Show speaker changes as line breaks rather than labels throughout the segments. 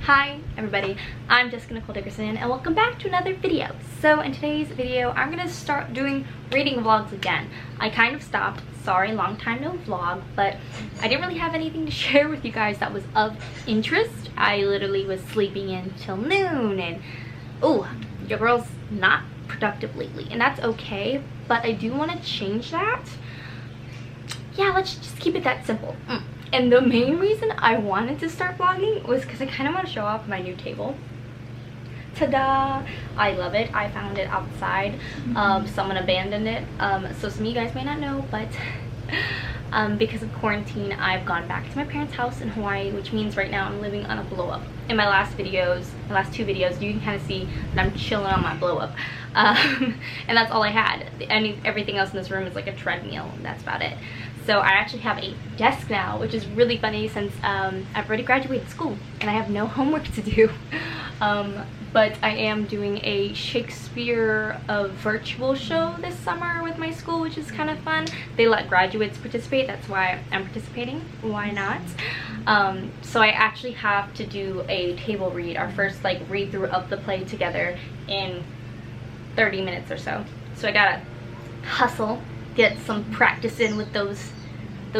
Hi everybody, I'm Jessica Nicole Dickerson and welcome back to another video. So in today's video, I'm gonna start doing reading vlogs again. I kind of stopped, sorry, long time no vlog, but I didn't really have anything to share with you guys that was of interest. I literally was sleeping in till noon and oh, your girl's not productive lately and that's okay, but I do want to change that. Yeah, let's just keep it that simple. And the main reason I wanted to start vlogging was because I kind of want to show off my new table. Ta-da! I love it. I found it outside. Someone abandoned it. So some of you guys may not know, but because of quarantine, I've gone back to my parents' house in Hawaii, which means right now I'm living on a blow-up. In my last two videos, you can kind of see that I'm chilling on my blow-up. And that's all I had. Everything else in this room is like a treadmill, and that's about it. So I actually have a desk now, which is really funny since I've already graduated school and I have no homework to do. But I am doing a Shakespeare virtual show this summer with my school, which is kind of fun. They let graduates participate, that's why I'm participating. Why not? So I actually have to do a table read, our first like read through of the play together in 30 minutes or so. So I gotta hustle, get some practice in with those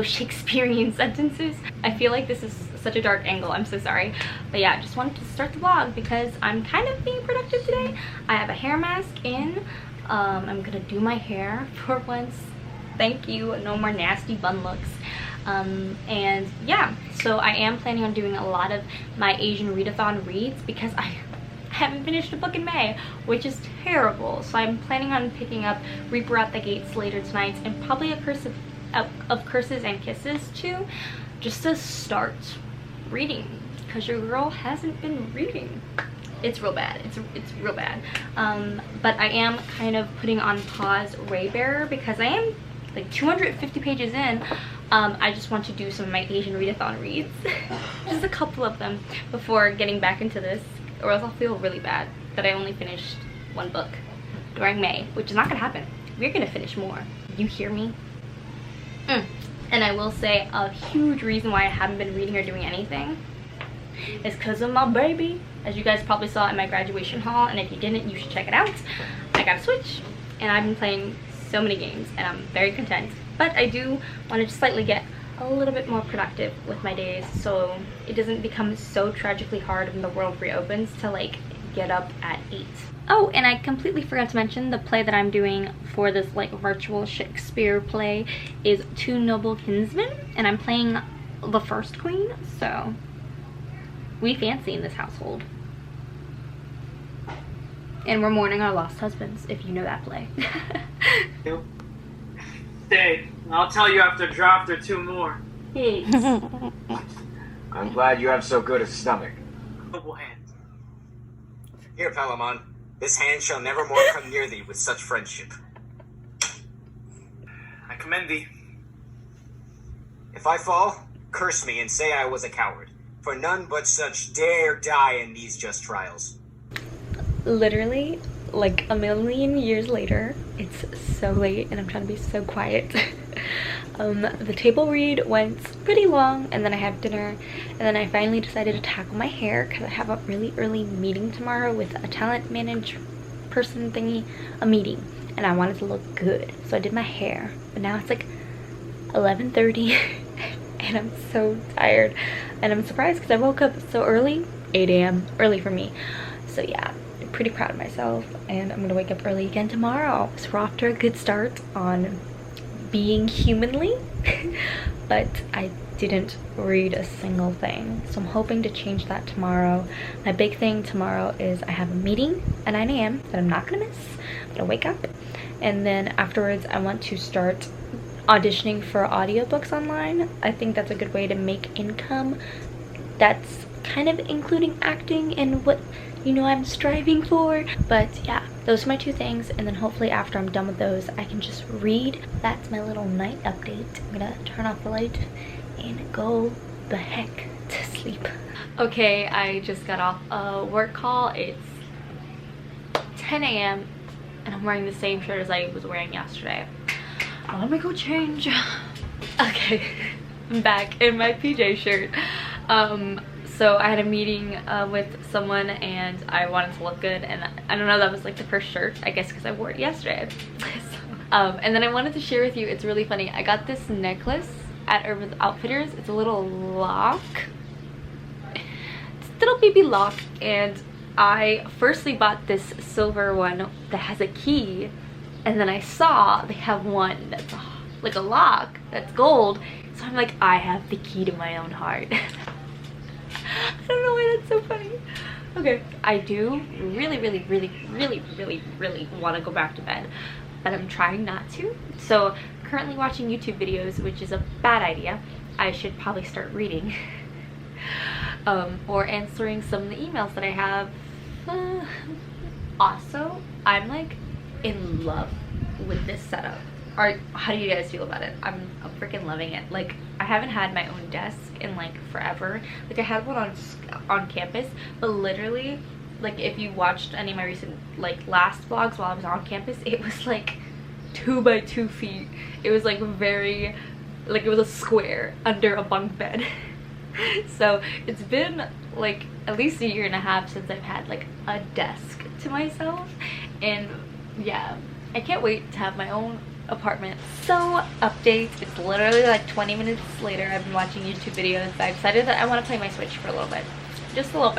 Shakespearean sentences. I feel like this is such a dark angle, I'm so sorry. But yeah, I just wanted to start the vlog because I'm kind of being productive today. I have a hair mask in. I'm gonna do my hair for once. Thank you, no more nasty bun looks. And yeah, so I am planning on doing a lot of my Asian readathon reads because I haven't finished a book in May, which is terrible. So I'm planning on picking up Reaper at the Gates later tonight and probably a Curse of Curses and Kisses too, just to start reading because your girl hasn't been reading. It's real bad. It's real bad. But I am kind of putting on pause Raybearer because I am like 250 pages in. I just want to do some of my Asian readathon reads, just a couple of them before getting back into this, or else I'll feel really bad that I only finished one book during May, which is not gonna happen. We're gonna finish more. You hear me? And I will say a huge reason why I haven't been reading or doing anything is because of my baby. As you guys probably saw in my graduation haul, and if you didn't, you should check it out. I got a Switch and I've been playing so many games and I'm very content. But I do want to slightly get a little bit more productive with my days so it doesn't become so tragically hard when the world reopens to like get up at 8. Oh, and I completely forgot to mention the play that I'm doing for this like virtual Shakespeare play is Two Noble Kinsmen, and I'm playing the first queen, so we fancy in this household. And we're mourning our lost husbands, if you know that play.
Stay. I'll tell you after a draft or two more.
I'm glad you have so good a stomach.
Noble hand.
Here, Palamon. This hand shall never more come near thee with such friendship.
I commend thee.
If I fall, curse me and say I was a coward, for none but such dare die in these just trials.
Literally, like a million years later, it's so late and I'm trying to be so quiet. The table read went pretty long and then I had dinner and then I finally decided to tackle my hair because I have a really early meeting tomorrow with a talent manage person thingy, a meeting, and I wanted to look good, so I did my hair. But now it's like 11:30 and I'm so tired and I'm surprised because I woke up so early, 8 a.m. early for me. So yeah, I'm pretty proud of myself and I'm gonna wake up early again tomorrow. So we're off to a good start on being humanly. But I didn't read a single thing, so I'm hoping to change that tomorrow. My big thing tomorrow is I have a meeting at 9 a.m. that I'm not gonna miss. I'm gonna wake up and then afterwards I want to start auditioning for audiobooks online. I think that's a good way to make income that's kind of including acting and what I'm striving for. But yeah, those are my two things, and then hopefully after I'm done with those I can just read. That's my little night update. I'm gonna turn off the light and go the heck to sleep. Okay, I just got off a work call. It's 10 a.m. and I'm wearing the same shirt as I was wearing yesterday. Let me go change. Okay, I'm back in my PJ shirt. So I had a meeting with someone and I wanted to look good, and I don't know, that was like the first shirt, I guess because I wore it yesterday. And then I wanted to share with you, it's really funny, I got this necklace at Urban Outfitters. It's a little lock. It's a little baby lock, and I firstly bought this silver one that has a key, and then I saw they have one that's like a lock that's gold, so I'm like, I have the key to my own heart. I don't know why that's so funny. Okay, I do really want to go back to bed, but I'm trying not to. So currently watching YouTube videos, which is a bad idea. I should probably start reading or answering some of the emails that I have. Also, I'm like in love with this setup. How do you guys feel about it? I'm freaking loving it. Like, I haven't had my own desk in like forever. Like, I had one on campus, but literally, like, if you watched any of my recent like last vlogs while I was on campus, it was like 2 by 2 feet. It was like very, like, it was a square under a bunk bed. So it's been like at least a year and a half since I've had like a desk to myself, and yeah, I can't wait to have my own apartment. So updates, it's literally like 20 minutes later. I've been watching YouTube videos, but I decided that I want to play my Switch for a little bit. Just a little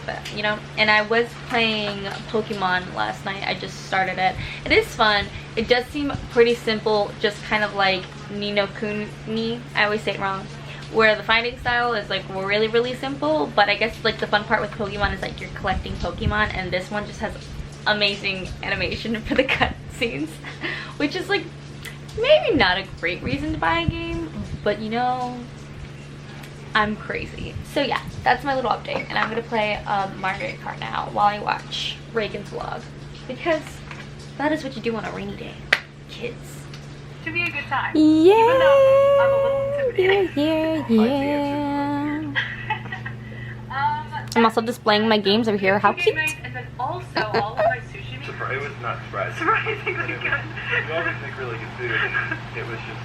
bit, you know. And I was playing Pokemon last night. I just started it. It is fun. It does seem pretty simple, just kind of like Ni no Kuni. I always say it wrong. Where the fighting style is like really simple, but I guess like the fun part with Pokemon is like you're collecting Pokemon, and this one just has amazing animation for the cutscenes, which is like maybe not a great reason to buy a game, but you know, I'm crazy. So yeah, that's my little update, and I'm gonna play Mario Kart now while I watch Reagan's vlog, because that is what you do on a rainy day, kids.
Should be a good time.
Yeah.
Even though I'm a little intimidated.
Yeah. I'm also displaying my games over here. How cute.
And then also all of my sushi meat.
It was not surprising.
Surprisingly good.
You always make really good food. It was just...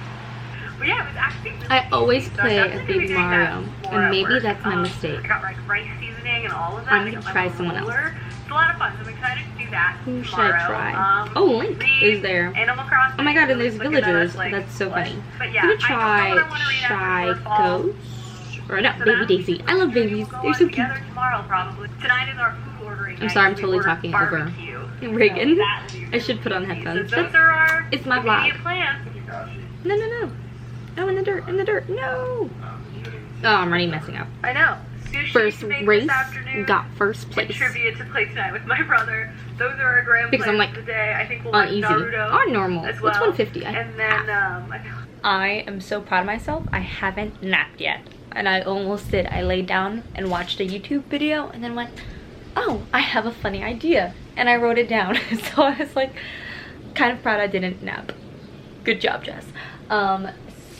But yeah, it was actually really
I always
easy.
play
So
as Baby Mario, and maybe that's my mistake.
I got like rice seasoning and all of that.
I'm gonna try someone else.
It's a lot of fun, so I'm excited to do that
Who should
tomorrow.
I try? Oh, Link is there.
Animal Crossing.
Oh my god, and there's
Looking at
villagers.
us, like,
That's so funny.
But yeah,
I'm gonna
I don't know what I
try
wanna read
Shy
after for fall.
Ghost. Or no,
So
Baby
that
Daisy. I love babies.
we'll go
They're
on
so cute.
together tomorrow, probably. Tonight is our food ordering
I'm
night,
sorry, I'm
so we
totally
ordered
talking over
barbecue.
Reagan.
So that will be
I should put on
really
headphones.
So those are our
It's my
immediate
vlog.
plans.
No. Oh, in the dirt. No. Oh, I'm already messing up.
I know. Sushi
First
to make
race,
this afternoon,
got first
and
place.
trivia to play tonight with my brother. Those are our grand
Because I'm
plans
like,
for the day. I think we'll
on
watch
easy.
Naruto
On normal.
as
What's
well.
150?
And then
I am so proud of myself. I haven't napped yet, and I almost did. I laid down and watched a YouTube video and then went, oh, I have a funny idea, and I wrote it down. So I was like kind of proud I didn't nap. Good job, Jess.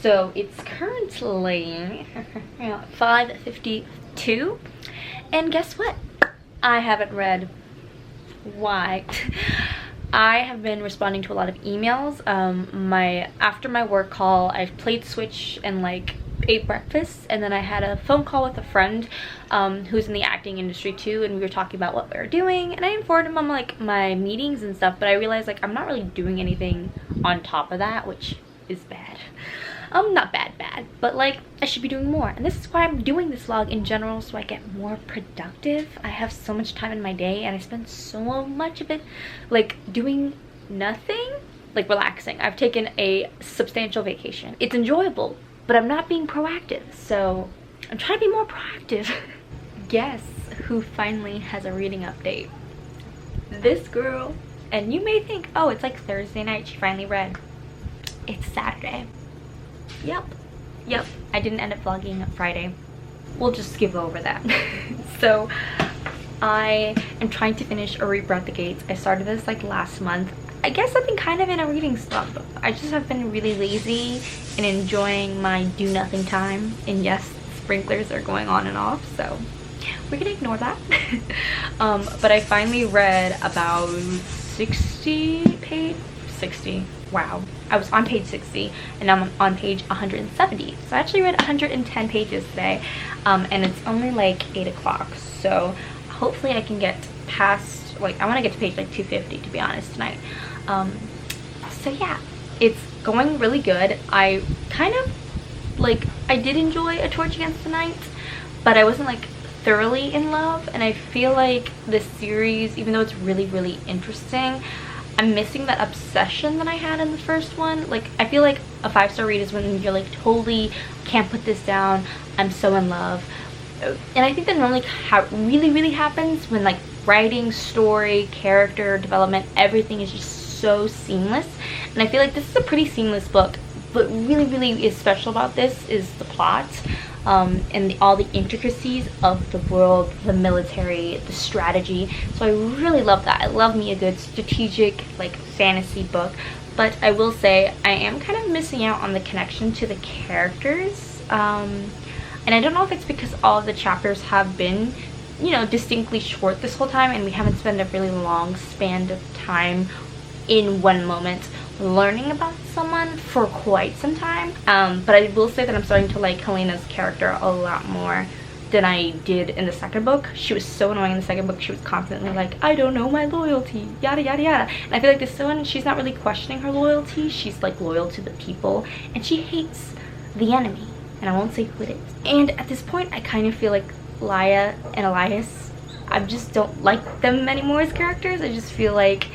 So it's currently 5:52, and guess what? I haven't read. Why? I have been responding to a lot of emails. After my work call, I played Switch and like ate breakfast, and then I had a phone call with a friend who's in the acting industry too, and we were talking about what we were doing, and I informed him on like my meetings and stuff, but I realized like I'm not really doing anything on top of that, which is bad. Not bad, but like I should be doing more, and this is why I'm doing this vlog in general, so I get more productive. I have so much time in my day, and I spend so much of it like doing nothing, like relaxing. I've taken a substantial vacation. It's enjoyable, but I'm not being proactive, so I'm trying to be more proactive. Guess who finally has a reading update? This girl. And you may think, oh, it's like Thursday night she finally read. It's Saturday. Yep, I didn't end up vlogging Friday. We'll just skip over that. So I am trying to finish A Reaper at the Gates. I started this like last month. I guess I've been kind of in a reading slump. I just have been really lazy and enjoying my do nothing time, and yes, sprinklers are going on and off, so we're gonna ignore that. But I finally read about 60 wow. I was on page 60 and now I'm on page 170. So I actually read 110 pages today, and it's only like 8 o'clock. So hopefully I can get past, like, I want to get to page like 250 to be honest tonight. So yeah, it's going really good. I kind of, like, I did enjoy A Torch Against the Night, but I wasn't like thoroughly in love, and I feel like this series, even though it's really, really interesting, I'm missing that obsession that I had in the first one. Like, I feel like a 5-star read is when you're like, totally can't put this down, I'm so in love. And I think that normally really happens when like writing, story, character development, everything is just so seamless. And I feel like this is a pretty seamless book, but really is special about this is the plot, and all the intricacies of the world, the military, the strategy. So I really love that. I love me a good strategic, like, fantasy book. But I will say I am kind of missing out on the connection to the characters. And I don't know if it's because all of the chapters have been, you know, distinctly short this whole time, and we haven't spent a really long span of time in one moment learning about someone for quite some time. But I will say that I'm starting to like Helena's character a lot more than I did in the second book. She was so annoying in the second book. She was constantly like, I don't know my loyalty, yada yada yada. And I feel like this one, she's not really questioning her loyalty. She's like loyal to the people, and she hates the enemy, and I won't say who it is. And at this point I kind of feel like Laia and Elias, I just don't like them anymore as characters. I just feel like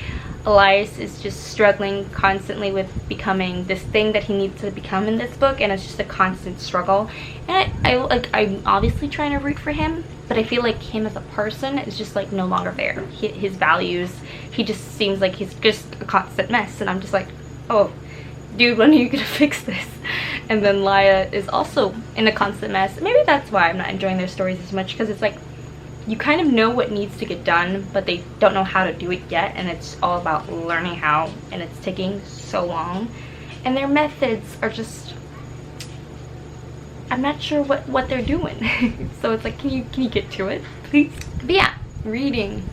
Elias is just struggling constantly with becoming this thing that he needs to become in this book, and it's just a constant struggle. And I'm obviously trying to root for him, but I feel like him as a person is just like no longer there. His values, he just seems like he's just a constant mess, and I'm just like, oh dude, when are you gonna fix this? And then Laia is also in a constant mess. Maybe that's why I'm not enjoying their stories as much, because it's like you kind of know what needs to get done, but they don't know how to do it yet, and it's all about learning how, and it's taking so long. And their methods are just, I'm not sure what they're doing. So it's like, can you get to it, please? But yeah, reading.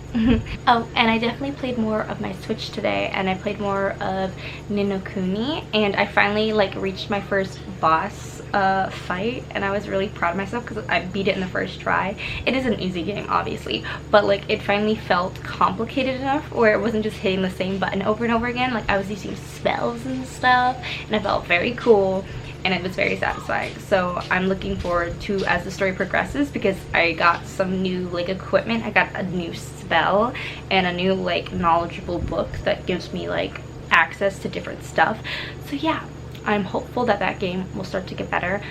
Oh, and I definitely played more of my Switch today, and I played more of Ni no Kuni, and I finally like reached my first boss fight, and I was really proud of myself because I beat it in the first try. It is an easy game, obviously, but like it finally felt complicated enough where it wasn't just hitting the same button over and over again. Like I was using spells and stuff, and it felt very cool, and it was very satisfying. So I'm looking forward to as the story progresses, because I got some new like equipment. I got a new spell and a new like knowledgeable book that gives me like access to different stuff. So yeah, I'm hopeful that that game will start to get better.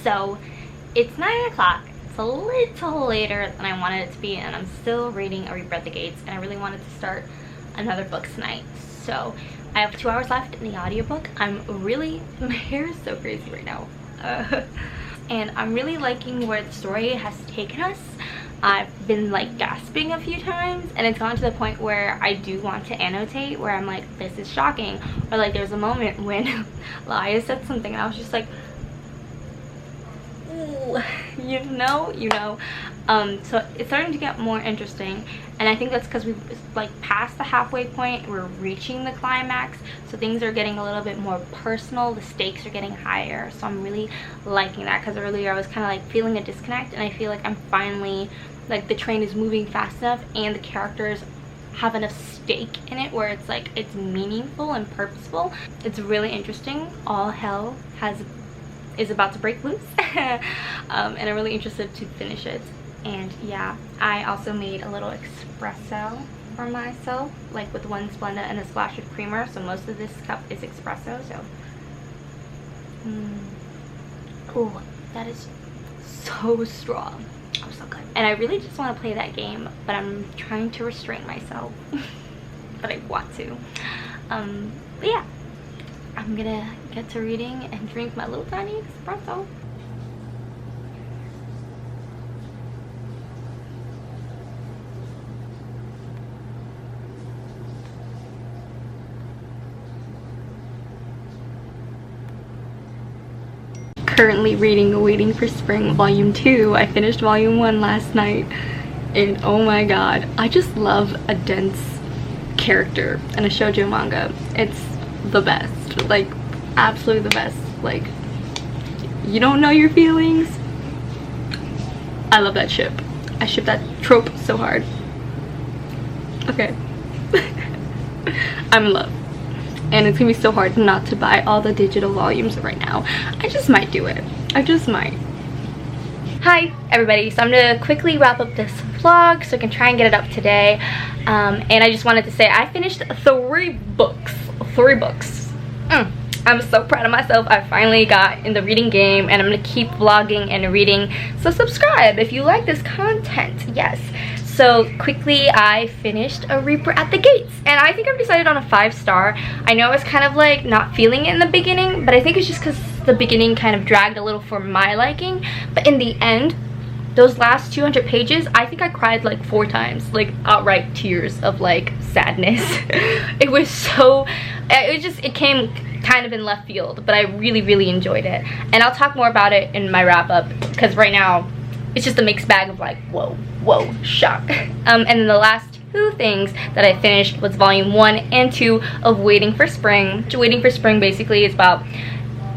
So it's 9 o'clock. It's a little later than I wanted it to be, and I'm still reading I Read the Gates, and I really wanted to start another book tonight. So I have 2 hours left in the audiobook. My hair is so crazy right now. And I'm really liking where the story has taken us. I've been like gasping a few times, and it's gone to the point where I do want to annotate, where I'm like, this is shocking. Or like there's a moment when Laia said something and I was just like, ooh, you know. So it's starting to get more interesting, and I think that's because we've like passed the halfway point. We're reaching the climax, so things are getting a little bit more personal. The stakes are getting higher, so I'm really liking that, because earlier I was kind of like feeling a disconnect, and I feel like I'm finally, like, the train is moving fast enough and the characters have enough stake in it where it's like it's meaningful and purposeful. It's really interesting. All hell is about to break loose. And I'm really interested to finish it. And yeah, I also made a little espresso for myself, like with 1 Splenda and a splash of creamer. So most of this cup is espresso. So oh, that is so strong. Oh, so good. And I really just want to play that game, but I'm trying to restrain myself. But I want to. But yeah, I'm gonna get to reading and drink my little tiny espresso. Currently reading Waiting for Spring Volume 2. I finished Volume 1 last night, and oh my god, I just love a dense character in a shoujo manga. It's the best, like absolutely the best. Like, you don't know your feelings. I love that ship. I ship that trope so hard. Okay. I'm in love. And it's gonna be so hard not to buy all the digital volumes right now. I just might do it. I just might. Hi everybody, so I'm gonna quickly wrap up this vlog so I can try and get it up today. And I just wanted to say I finished 3 books. 3 books. I'm so proud of myself. I finally got in the reading game, and I'm gonna keep vlogging and reading. So subscribe if you like this content. Yes. So quickly, I finished A Reaper at the Gates, and I think I've decided on a 5-star. I know I was kind of like not feeling it in the beginning, but I think it's just because the beginning kind of dragged a little for my liking. But in the end, those last 200 pages, I think I cried like 4 times, like outright tears of like sadness. It was so, it came kind of in left field, but I really enjoyed it. And I'll talk more about it in my wrap up, because right now, it's just a mixed bag of like, whoa, shock. And then the last 2 things that I finished was Volume 1 and 2 of Waiting for Spring. Waiting for Spring basically is about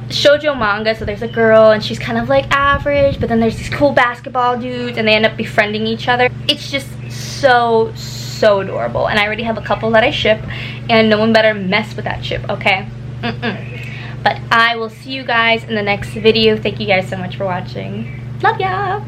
shoujo manga. So there's a girl and she's kind of like average, but then there's these cool basketball dudes and they end up befriending each other. It's just so adorable, and I already have a couple that I ship, and no one better mess with that ship, okay? But I will see you guys in the next video. Thank you guys so much for watching. Love ya!